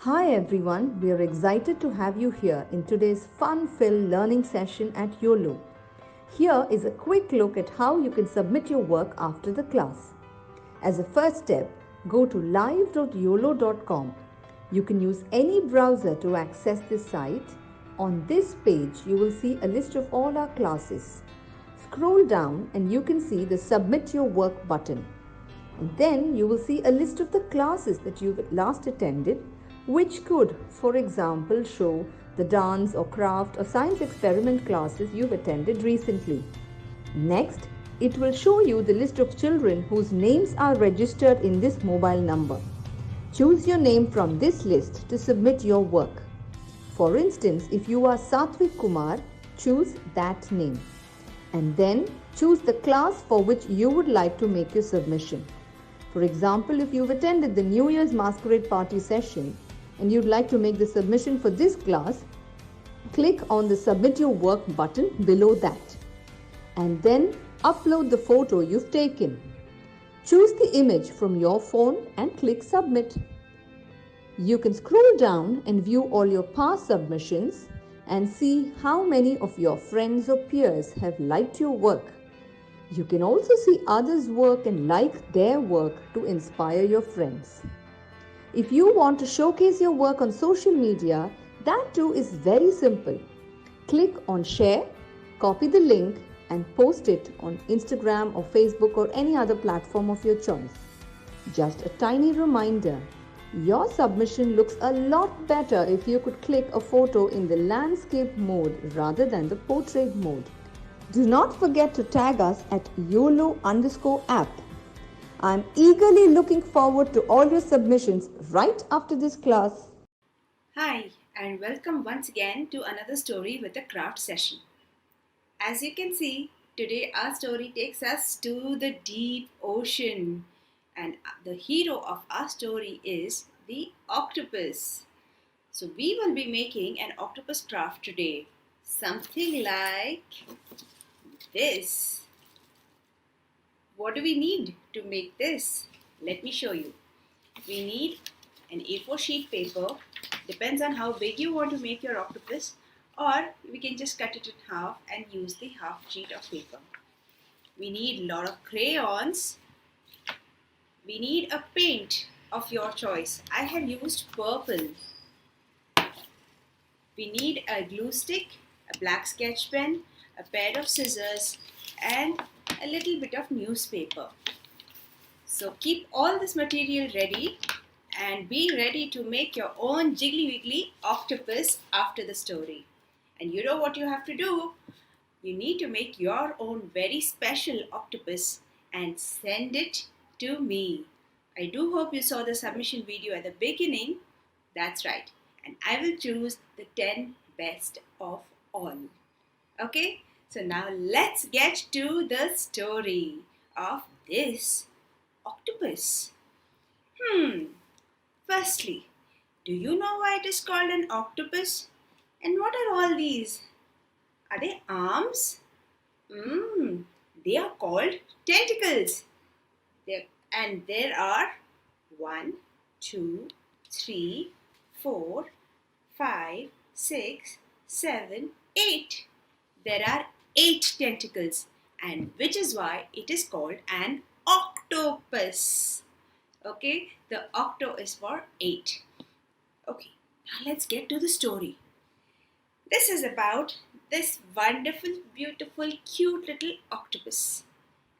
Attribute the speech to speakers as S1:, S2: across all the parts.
S1: Hi everyone, we are excited to have you here in today's fun-filled learning session at Uolo. Here is a quick look at how you can submit your work after the class. As a first step, go to live.uolo.com. You can use any browser to access this site. On this page, you will see a list of all our classes. Scroll down and you can see the Submit Your Work button. And then you will see a list of the classes that you've last attended, which could, for example, show the dance or craft or science experiment classes you've attended recently. Next, it will show you the list of children whose names are registered in this mobile number. Choose your name from this list to submit your work. For instance, if you are Satvik Kumar, choose that name. And then choose the class for which you would like to make your submission. For example, if you've attended the New Year's Masquerade Party session and you'd like to make the submission for this class, click on the Submit Your Work button below that. And then upload the photo you've taken. Choose the image from your phone and click Submit. You can scroll down and view all your past submissions and see how many of your friends or peers have liked your work. You can also see others' work and like their work to inspire your friends. If you want to showcase your work on social media, that too is very simple. Click on Share, copy the link and post it on Instagram or Facebook or any other platform of your choice. Just a tiny reminder, your submission looks a lot better if you could click a photo in the landscape mode rather than the portrait mode. Do not forget to tag us at YOLO_app. I'm eagerly looking forward to all your submissions right after this class.
S2: Hi, and welcome once again to another story with a craft session. As you can see, today our story takes us to the deep ocean, and the hero of our story is the octopus. So we will be making an octopus craft today, something like this. What do we need to make this? Let me show you. We need an A4 sheet paper, depends on how big you want to make your octopus, or we can just cut it in half and use the half sheet of paper. We need a lot of crayons. We need a paint of your choice. I have used purple. We need a glue stick, a black sketch pen, a pair of scissors, and a little bit of newspaper. So keep all this material ready and be ready to make your own jiggly wiggly octopus after the story. And you know what you have to do? You need to make your own very special octopus and send it to me. I do hope you saw the submission video at the beginning. That's right. And I will choose the 10 best of all. Okay? So now let's get to the story of this octopus. Firstly, do you know why it is called an octopus? And what are all these? Are they arms? They are called tentacles. And there are 1, 2, 3, 4, 5, 6, 7, 8. There are 8 tentacles, and which is why it is called an octopus. Okay, the octo is for 8. Okay, now let's get to the story. This is about this wonderful, beautiful, cute little octopus.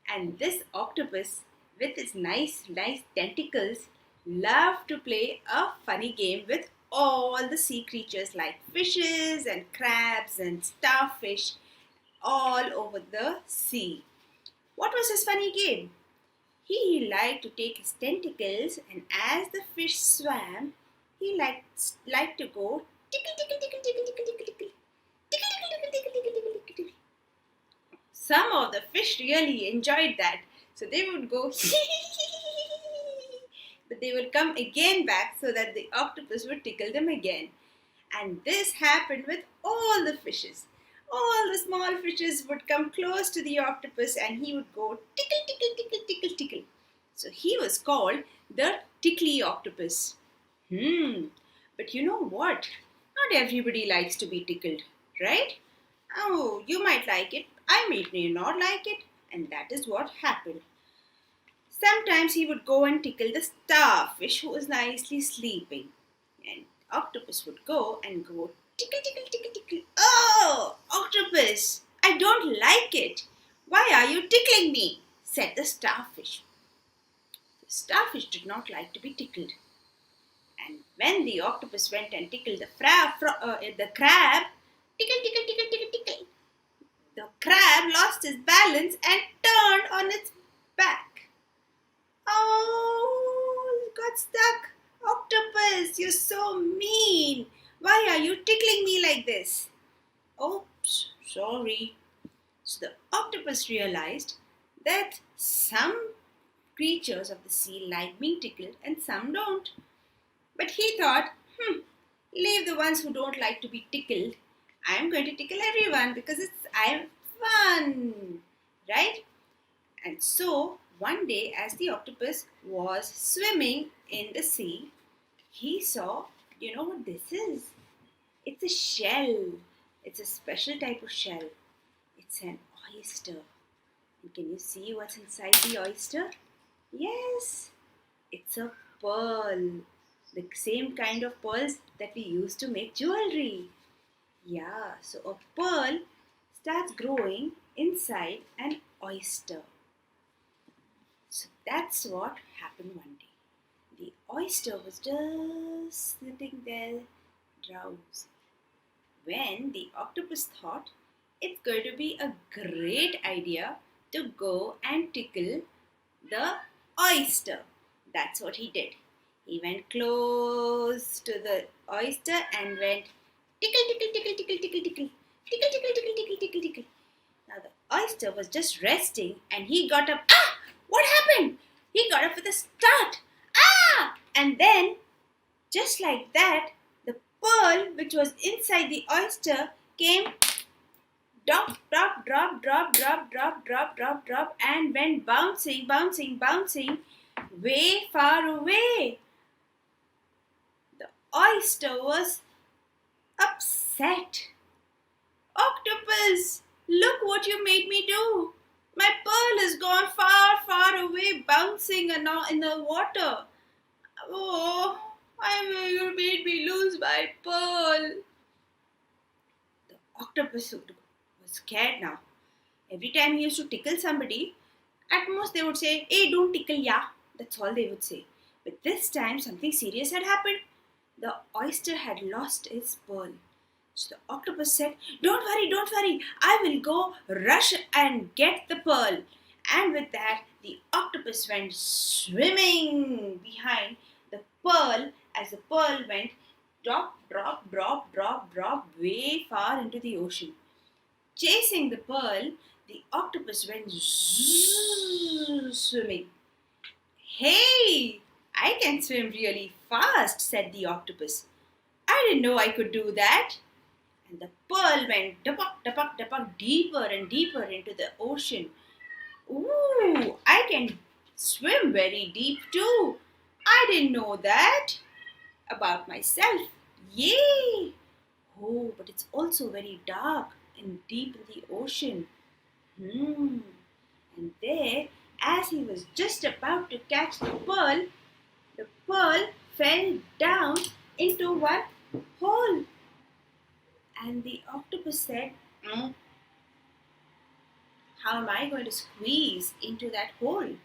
S2: And this octopus, with its nice tentacles, love to play a funny game with all the sea creatures like fishes and crabs and starfish all over the sea. What was his funny game? He liked to take his tentacles, and as the fish swam, he liked to go tickle, tickle, tickle, tickle, tickle, tickle, tickle, tickle, tickle, tickle, tickle, tickle, tickle, tickle. Some of the fish really enjoyed that, so they would go but they would come again back so that the octopus would tickle them again. And this happened with all the fishes. All the small fishes would come close to the octopus and he would go tickle, tickle, tickle, tickle, tickle. So he was called the tickly octopus. But you know what? Not everybody likes to be tickled, right? Oh, you might like it, I may not like it, and that is what happened. Sometimes he would go and tickle the starfish who was nicely sleeping. And Octopus would go and go tickle, tickle, tickle, tickle. Oh, Octopus, I don't like it. Why are you tickling me? Said the starfish. The starfish did not like to be tickled. And when the octopus went and tickled the crab, tickle, tickle, tickle, tickle, tickle, the crab lost his balance and turned on its back. Oh, you got stuck. Octopus, you're so mean. Why are you tickling me like this? Oops, sorry. So the octopus realized that some creatures of the sea like being tickled and some don't. But he thought, leave the ones who don't like to be tickled. I'm going to tickle everyone because I'm fun, right? And so one day, as the octopus was swimming in the sea, he saw, you know what this is? It's a shell. It's a special type of shell. It's an oyster. And can you see what's inside the oyster? Yes, it's a pearl. The same kind of pearls that we use to make jewelry. Yeah, so a pearl starts growing inside an oyster. So that's what happened one day. The oyster was just sitting there drowsy when the octopus thought it's going to be a great idea to go and tickle the oyster. That's what he did. He went close to the oyster and went tickle, tickle, tickle, tickle, tickle, tickle, tickle, tickle, tickle, tickle, tickle, tickle. Now the oyster was just resting and he got up. Ah! What happened? He got up with a start. Ah! And then, just like that, the pearl which was inside the oyster came drop, drop, drop, drop, drop, drop, drop, drop, drop, and went bouncing, bouncing, bouncing way far away. The oyster was upset. Octopus, look what you made me do. My pearl has gone far, far away, bouncing in the water. Oh, you made me lose my pearl. The octopus was scared now. Every time he used to tickle somebody, at most they would say, "Hey, don't tickle, yeah." That's all they would say. But this time something serious had happened. The oyster had lost its pearl. So the octopus said, don't worry, I will go rush and get the pearl." And with that, the octopus went swimming behind the pearl as the pearl went drop, drop, drop, drop, drop way far into the ocean. Chasing the pearl, the octopus went swimming. "Hey, I can swim really fast," said the octopus. "I didn't know I could do that." And the pearl went dupuck, dupuck, dupuck deeper and deeper into the ocean. "Ooh, I can swim very deep too. I didn't know that about myself. Yay! Oh, but it's also very dark and deep in the ocean. Hmm. And there, as he was just about to catch the pearl fell down into one hole. And the octopus said, how am I going to squeeze into that hole?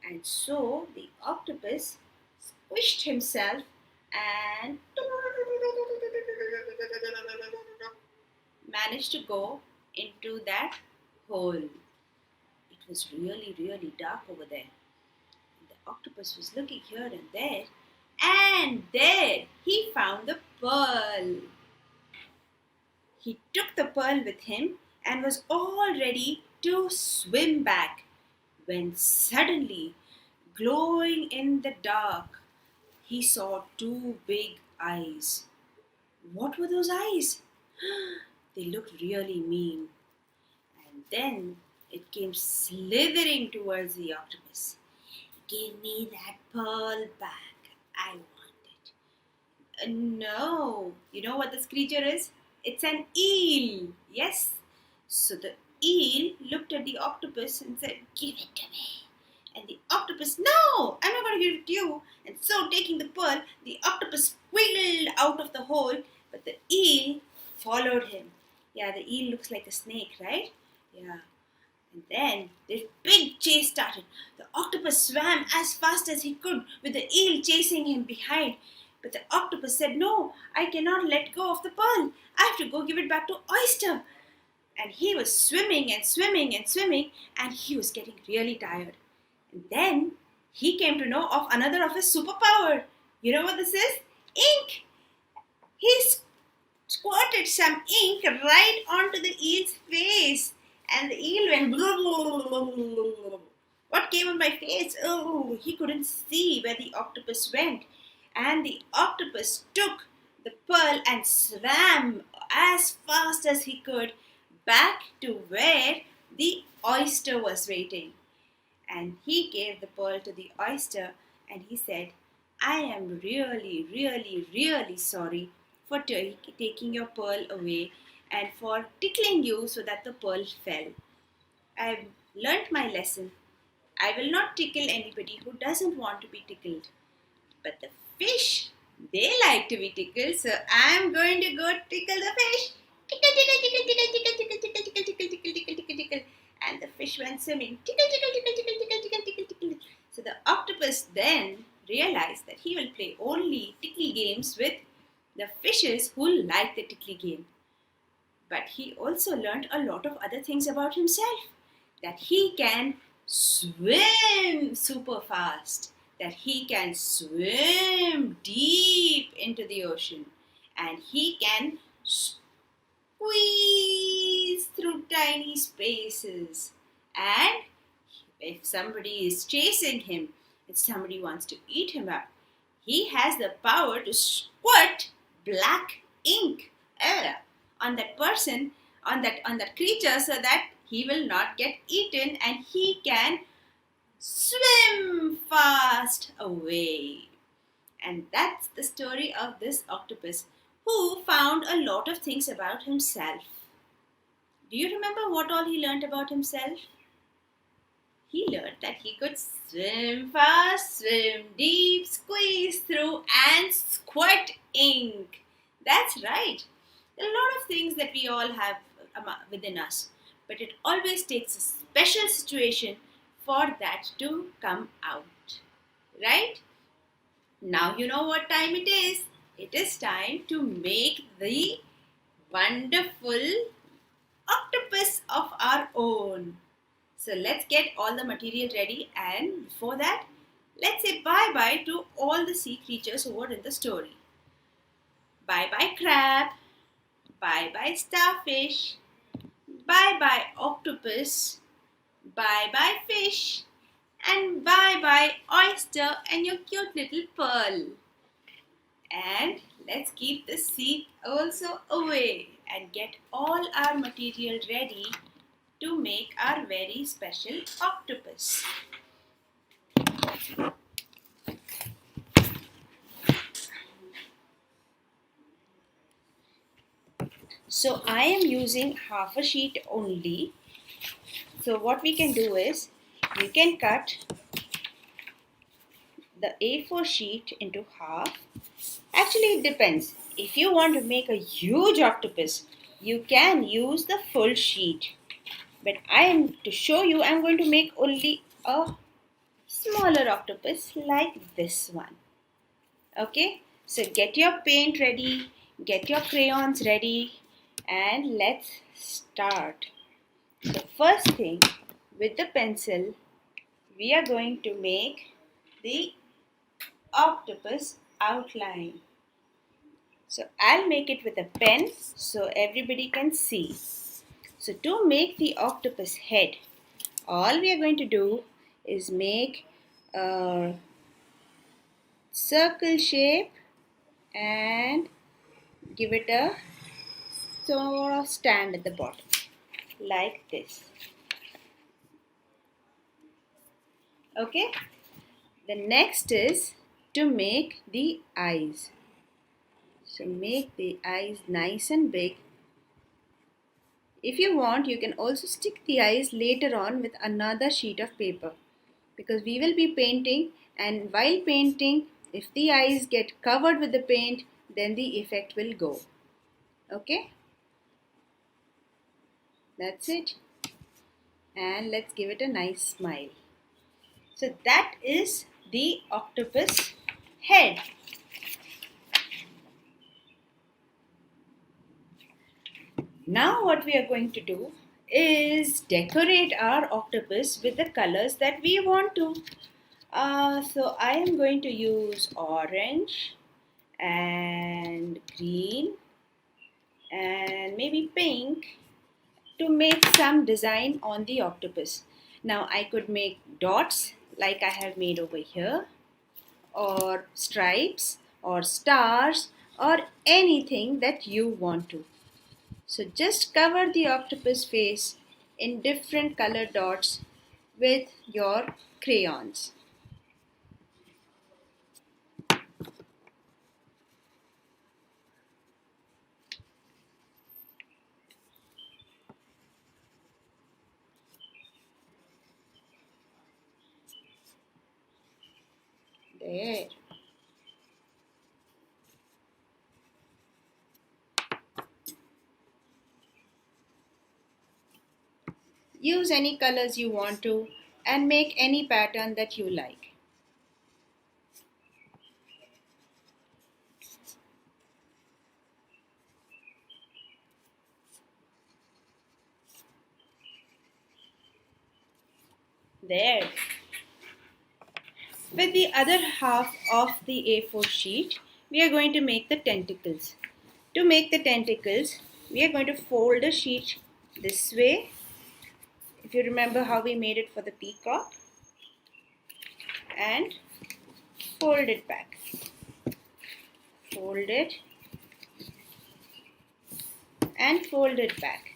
S2: And so the octopus squished himself and managed to go into that hole. It was really, really dark over there. And the octopus was looking here and there he found the pearl. He took the pearl with him and was all ready to swim back when suddenly, glowing in the dark, he saw two big eyes. What were those eyes? They looked really mean. And then it came slithering towards the octopus. "Give me that pearl back. I want it." No. You know what this creature is? It's an eel. Yes. So the eel looked at the octopus and said, "Give it to me." And the octopus, "No, I'm not going to give it to you." And so, taking the pearl, the octopus wiggled out of the hole, but the eel followed him. Yeah, the eel looks like a snake, right? Yeah. And then this big chase started. The octopus swam as fast as he could, with the eel chasing him behind. But the octopus said, "No, I cannot let go of the pearl. I have to go give it back to Oyster." And he was swimming and swimming and swimming, and he was getting really tired. And then he came to know of another of his superpower. You know what this is? Ink. He squirted some ink right onto the eel's face, and the eel went. What came on my face? Oh, he couldn't see where the octopus went. And the octopus took the pearl and swam as fast as he could back to where the oyster was waiting. And he gave the pearl to the oyster and he said, "I am really, really, really sorry for taking your pearl away and for tickling you so that the pearl fell. I've learnt my lesson. I will not tickle anybody who doesn't want to be tickled. But the fish, they like to be tickled, so I'm going to go tickle the fish. Tickle, tickle, tickle, tickle, tickle, tickle, tickle, tickle, tickle, tickle, tickle, tickle, tickle. And the fish went swimming. Tickle, tickle, tickle, tickle, tickle, tickle, tickle, tickle. So the octopus then realized that he will play only tickle games with the fishes who like the tickle game. But he also learned a lot of other things about himself. That he can swim super fast, that he can swim deep into the ocean, and he can squeeze through tiny spaces. And if somebody is chasing him, if somebody wants to eat him up, he has the power to squirt black ink on that person, on that creature, so that he will not get eaten and he can swim fast away. And that's the story of this octopus who found a lot of things about himself. Do you remember what all he learned about himself? He learned that he could swim fast, swim deep, squeeze through, and squirt ink. That's right. There are a lot of things that we all have within us, but it always takes a special situation for that to come out. Right? Now you know what time it is. It is time to make the wonderful octopus of our own. So let's get all the material ready, and before that, let's say bye-bye to all the sea creatures who were in the story. Bye-bye crab, bye-bye starfish, bye-bye octopus, bye-bye fish, and bye-bye oyster and your cute little pearl. And let's keep the sea also away and get all our material ready to make our very special octopus. So I am using half a sheet only. So what we can do is, you can cut the A4 sheet into half. Actually, it depends. If you want to make a huge octopus, you can use the full sheet. But to show you, I'm going to make only a smaller octopus like this one. Okay, so get your paint ready, get your crayons ready, and let's start. The first thing, with the pencil, we are going to make the octopus outline. So I'll make it with a pen so everybody can see. So to make the octopus head, all we are going to do is make a circle shape and give it a sort of stand at the bottom like this. Okay, the next is to make the eyes. So make the eyes nice and big. If you want, you can also stick the eyes later on with another sheet of paper, because we will be painting, and while painting, if the eyes get covered with the paint, then the effect will go. Okay, that's it. And let's give it a nice smile. So that is the octopus head. Now what we are going to do is decorate our octopus with the colors that we want to. So I am going to use orange and green and maybe pink to make some design on the octopus. Now I could make dots like I have made over here, or stripes or stars or anything that you want to. So just cover the octopus face in different color dots with your crayons. There. Use any colors you want to and make any pattern that you like. There. With the other half of the A4 sheet, we are going to make the tentacles. To make the tentacles, we are going to fold the sheet this way. If you remember how we made it for the peacock, and fold it back. Fold it and fold it back.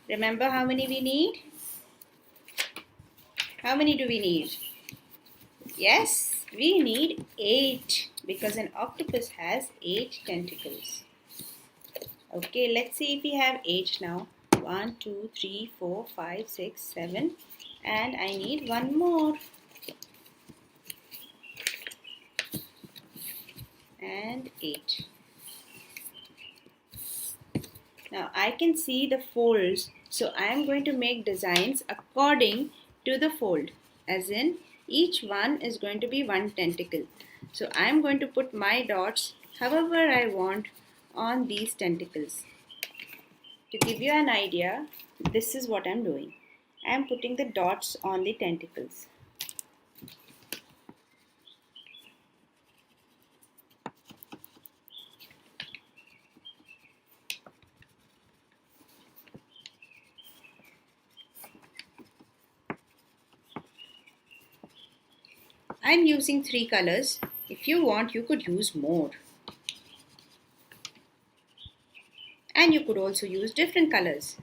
S2: Remember how many we need? How many do we need? Yes, we need 8, because an octopus has 8 tentacles. Okay, let's see if we have 8 now. 1, 2, 3, 4, 5, 6, 7, and I need one more. And 8. Now I can see the folds, so I am going to make designs according to the fold, as in each one is going to be one tentacle. So I am going to put my dots however I want on these tentacles. To give you an idea, this is what I am doing. I am putting the dots on the tentacles. I am using 3 colors. If you want, you could use more. And you could also use different colors.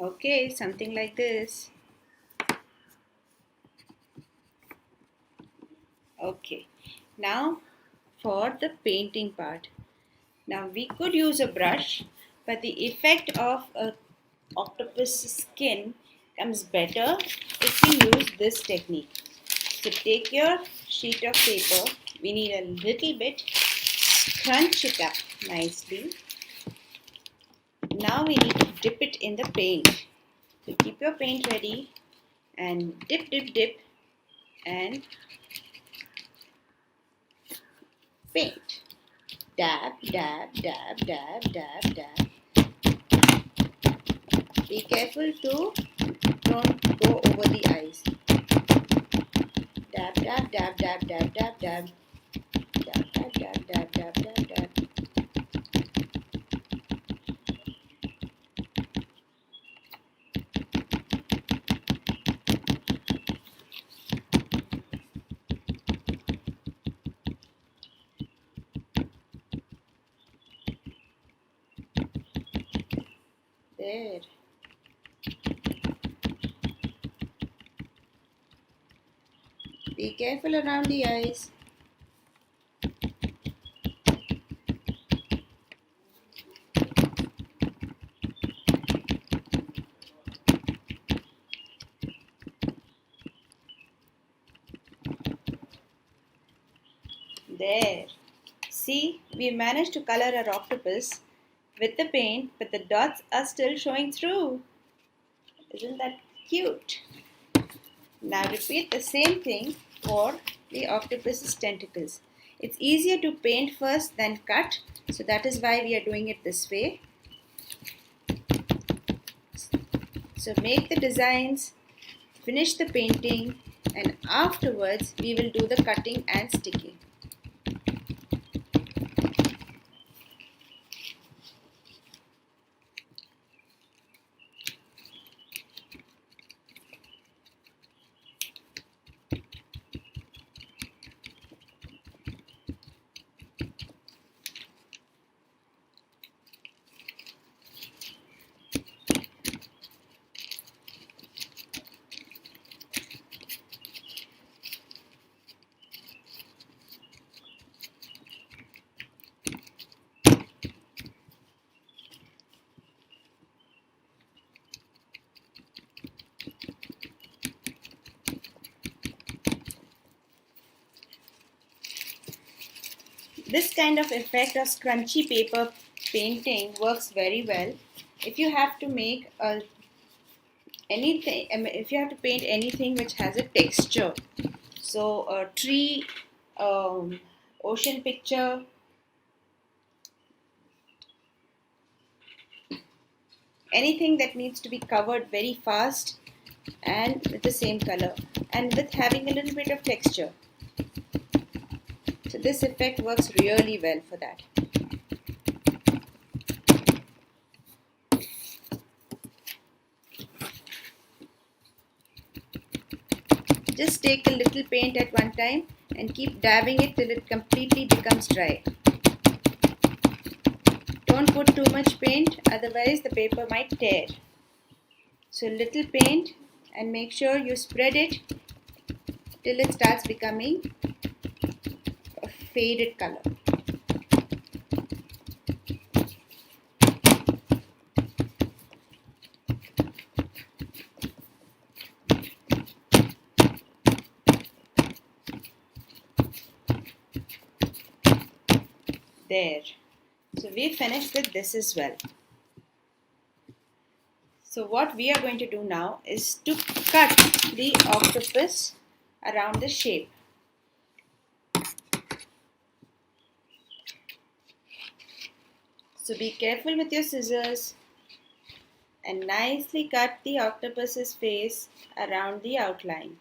S2: Okay, something like this. Okay, now for the painting part. Now we could use a brush, but the effect of a octopus skin comes better if we use this technique. So take your sheet of paper, we need a little bit, crunch it up nicely. Now we need to dip it in the paint. So keep your paint ready and dip and paint. Dab, dab, dab, dab, dab, dab. Be careful to don't go over the eyes. Dab, dab, dab, dab, dab, dab, dab. Dab, dab, dab, dab, dab, dab, dab. There. Be careful around the eyes. There. See, we managed to color our octopus with the paint, but the dots are still showing through. Isn't that cute? Now repeat the same thing for the octopus's tentacles. It's easier to paint first than cut, so that is why we are doing it this way. So make the designs, finish the painting, and afterwards we will do the cutting and sticking. This kind of effect of scrunchy paper painting works very well if you have to make anything. If you have to paint anything which has a texture. So a tree, ocean picture, anything that needs to be covered very fast and with the same color and with having a little bit of texture. So this effect works really well for that. Just take a little paint at one time and keep dabbing it till it completely becomes dry. Don't put too much paint, otherwise the paper might tear. So little paint and make sure you spread it till it starts becoming a faded color. There. So we finished with this as well. So what we are going to do now is to cut the octopus around the shape. So be careful with your scissors and nicely cut the octopus's face around the outline.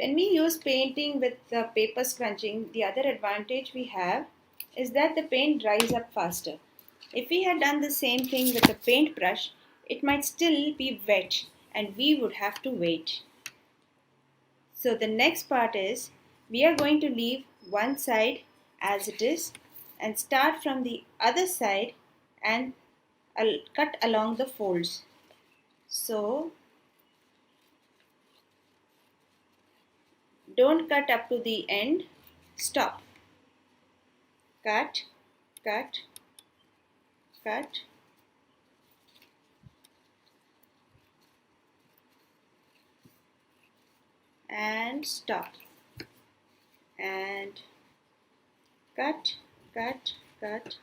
S2: When we use painting with paper scrunching, the other advantage we have is that the paint dries up faster. If we had done the same thing with a paintbrush, it might still be wet and we would have to wait. So the next part is we are going to leave one side as it is and start from the other side and cut along the folds. So don't cut up to the end, stop. Cut, cut, cut, and stop. And cut, cut, cut,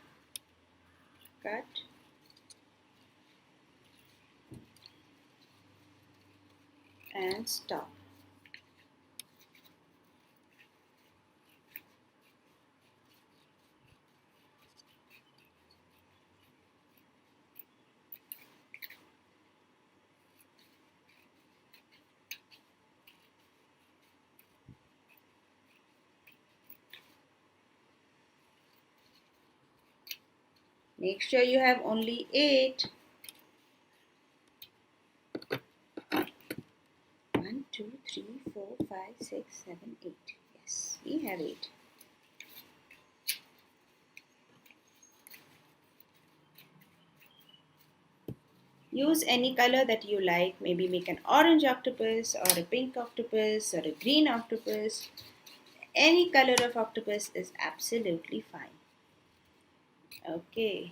S2: cut, and stop. Make sure you have only 8. 1, 2, 3, 4, 5, 6, 7, 8. Yes, we have 8. Use any color that you like. Maybe make an orange octopus or a pink octopus or a green octopus. Any color of octopus is absolutely fine. Okay.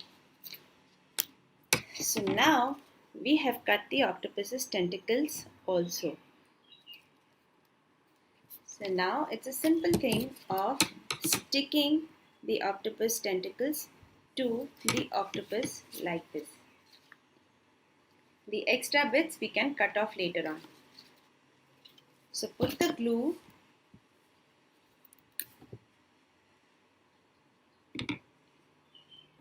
S2: So now we have cut the octopus's tentacles also. So now it's a simple thing of sticking the octopus tentacles to the octopus like this. The extra bits we can cut off later on. So put the glue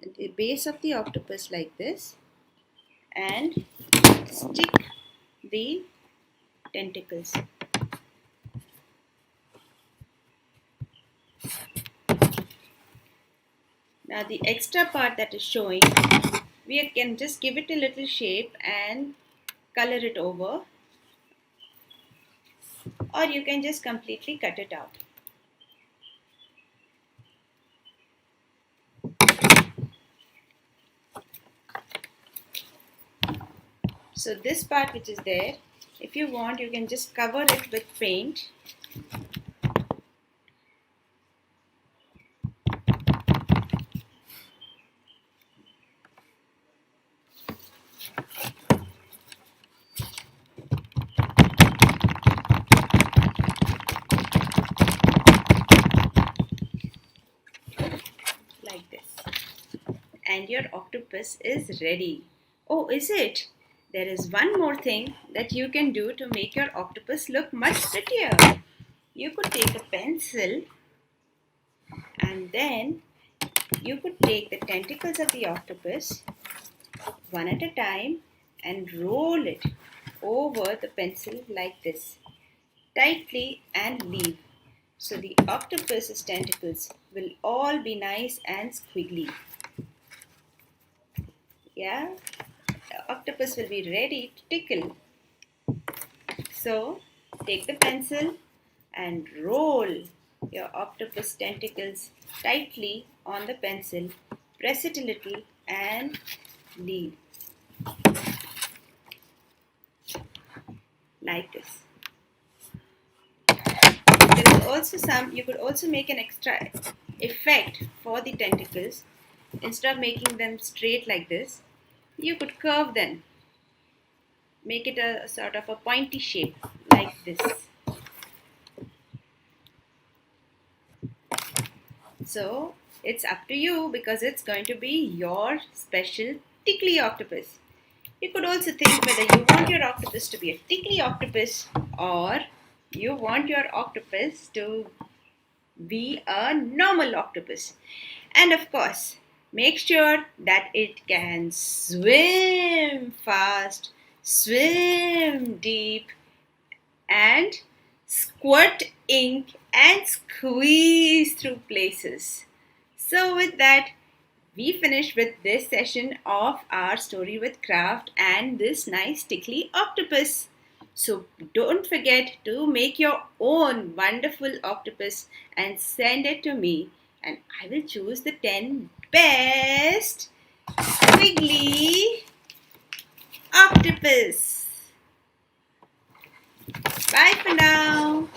S2: at the base of the octopus like this and stick the tentacles. Now the extra part that is showing, we can just give it a little shape and color it over, or you can just completely cut it out. So this part which is there, if you want, you can just cover it with paint. Like this. And your octopus is ready. Oh, is it? There is one more thing that you can do to make your octopus look much prettier. You could take a pencil and then you could take the tentacles of the octopus one at a time and roll it over the pencil like this, tightly and leave. So the octopus's tentacles will all be nice and squiggly. Yeah, the octopus will be ready to tickle. So take the pencil and roll your octopus tentacles tightly on the pencil. Press it a little and leave. Like this. You could also make an extra effect for the tentacles. Instead of making them straight like this, you could curve them. Make it a sort of a pointy shape like this. So it's up to you because it's going to be your special tickly octopus. You could also think whether you want your octopus to be a tickly octopus or you want your octopus to be a normal octopus. And of course, make sure that it can swim fast, swim deep, and squirt ink and squeeze through places. So with that, we finish with this session of our story with craft and this nice tickly octopus. So don't forget to make your own wonderful octopus and send it to me, and I will choose the 10 best squiggly octopus. Bye for now.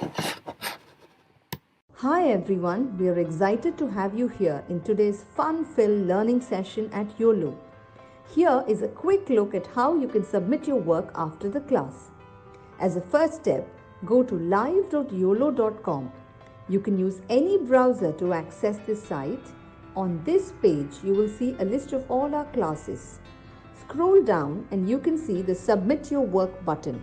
S1: Hi everyone, we are excited to have you here in today's fun-filled learning session at Uolo. Here is a quick look at how you can submit your work after the class. As a first step, go to live.uolo.com. You can use any browser to access this site. On this page, you will see a list of all our classes. Scroll down and you can see the Submit Your Work button.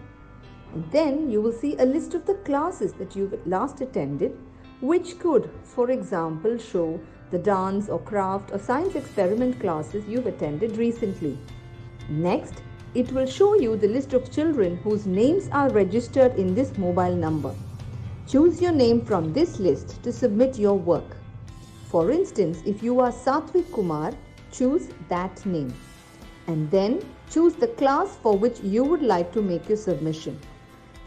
S1: And then you will see a list of the classes that you've last attended, which could, for example, show the dance or craft or science experiment classes you've attended recently. Next, it will show you the list of children whose names are registered in this mobile number. Choose your name from this list to submit your work. For instance, if you are Satvik Kumar, choose that name. And then choose the class for which you would like to make your submission.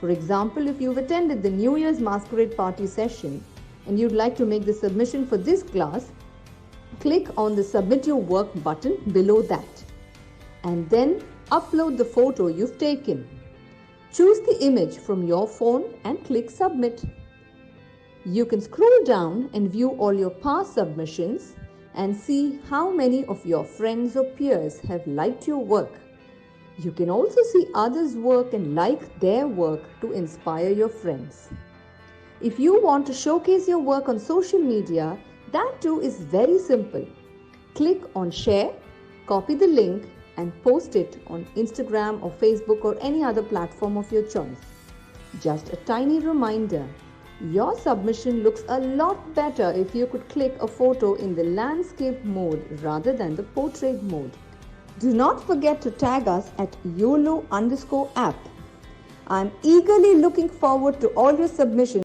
S1: For example, if you've attended the New Year's Masquerade Party session and you'd like to make the submission for this class, click on the Submit Your Work button below that. And then upload the photo you've taken. Choose the image from your phone and click Submit. You can scroll down and view all your past submissions and see how many of your friends or peers have liked your work. You can also see others' work and like their work to inspire your friends. If you want to showcase your work on social media, that too is very simple. Click on Share, copy the link and post it on Instagram or Facebook or any other platform of your choice. Just a tiny reminder, your submission looks a lot better if you could click a photo in the landscape mode rather than the portrait mode. Do not forget to tag us at YOLO_app. I'm eagerly looking forward to all your submissions.